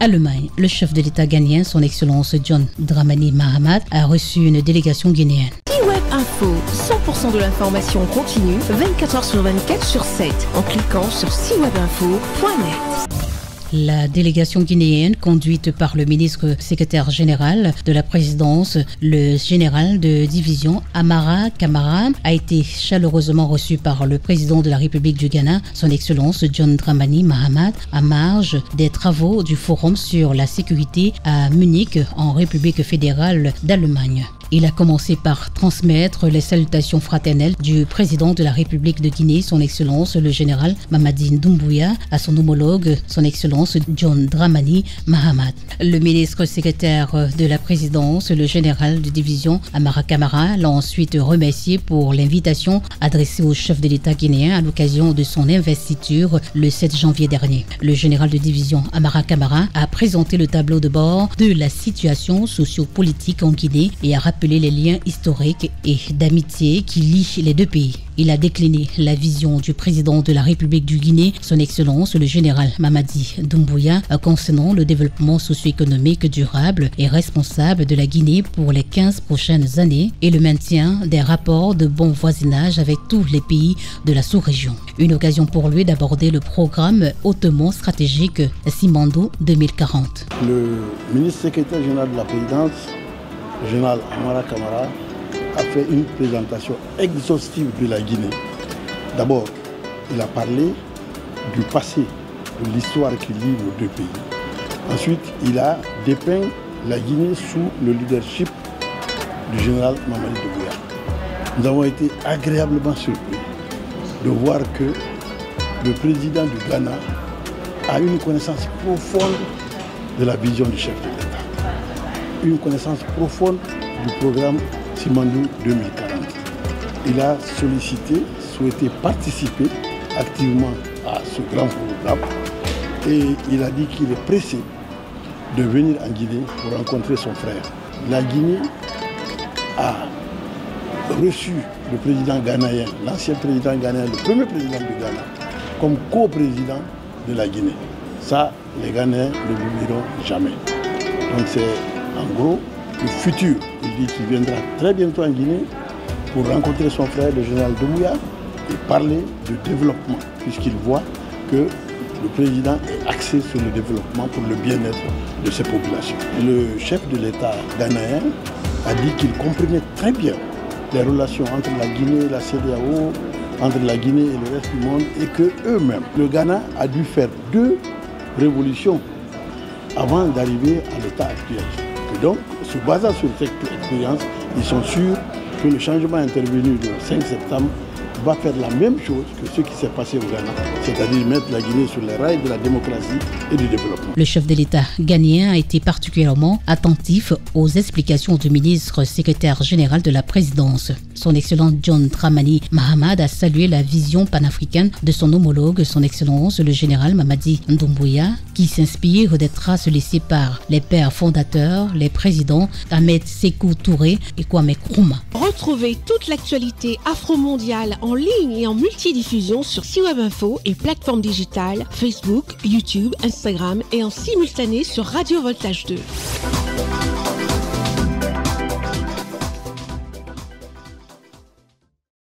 Allemagne, le chef de l'État ghanéen, son Excellence John Dramani Mahama, a reçu une délégation guinéenne. C-Web Info, 100% de l'information continue, 24h sur 24 sur 7, en cliquant sur cwebinfo.net. La délégation guinéenne, conduite par le ministre secrétaire général de la présidence, le général de division Amara Kamara, a été chaleureusement reçu par le président de la République du Ghana, son Excellence John Dramani Mahama, à marge des travaux du Forum sur la sécurité à Munich, en République fédérale d'Allemagne. Il a commencé par transmettre les salutations fraternelles du président de la République de Guinée, son Excellence le général Mamadi Doumbouya, à son homologue, son Excellence John Dramani Mahama. Le ministre secrétaire de la présidence, le général de division Amara Kamara, l'a ensuite remercié pour l'invitation adressée au chef de l'État guinéen à l'occasion de son investiture le 7 janvier dernier. Le général de division Amara Kamara a présenté le tableau de bord de la situation socio-politique en Guinée et a rappelé les liens historiques et d'amitié qui lient les deux pays. Il a décliné la vision du président de la République du Guinée, son Excellence le général Mamadi Doumbouya, concernant le développement socio-économique durable et responsable de la Guinée pour les 15 prochaines années et le maintien des rapports de bon voisinage avec tous les pays de la sous-région. Une occasion pour lui d'aborder le programme hautement stratégique Simandou 2040. Le ministre secrétaire général de la présidence, le général Amara Kamara, a fait une présentation exhaustive de la Guinée. D'abord, il a parlé du passé, de l'histoire qui lie nos deux pays. Ensuite, il a dépeint la Guinée sous le leadership du général Mamadi Doumbouya. Nous avons été agréablement surpris de voir que le président du Ghana a une connaissance profonde de la vision du chef de l'État, une connaissance profonde du programme Simandou 2040. Il a souhaité participer activement à ce grand programme et il a dit qu'il est pressé de venir en Guinée pour rencontrer son frère. La Guinée a reçu le président ghanéen, l'ancien président ghanéen, le premier président du Ghana, comme co-président de la Guinée. Ça, les Ghanéens ne l'oublieront jamais. Donc c'est en gros le futur. Il dit qu'il viendra très bientôt en Guinée pour rencontrer son frère, le général Doumbouya, et parler de développement, puisqu'il voit que le président est axé sur le développement pour le bien-être de ses populations. Le chef de l'État ghanéen a dit qu'il comprenait très bien les relations entre la Guinée et la CEDEAO, entre la Guinée et le reste du monde, et que eux-mêmes, le Ghana a dû faire 2 révolutions avant d'arriver à l'état actuel. Et donc, se basant sur cette expérience, ils sont sûrs que le changement intervenu le 5 septembre va faire la même chose que ce qui s'est passé au Ghana, c'est-à-dire mettre la Guinée sur les rails de la démocratie et du développement. Le chef de l'État ghanéen a été particulièrement attentif aux explications du ministre secrétaire général de la présidence. Son Excellence John Dramani Mahama a salué la vision panafricaine de son homologue, son Excellence le général Mamadi Doumbouya, qui s'inspire des traces laissées par les pères fondateurs, les présidents Ahmed Sékou Touré et Kwame Nkrumah. Retrouvez toute l'actualité afro-mondiale en ligne et en multidiffusion sur C-Web Info et plateformes digitales, Facebook, YouTube, Instagram et en simultané sur Radio Voltage 2.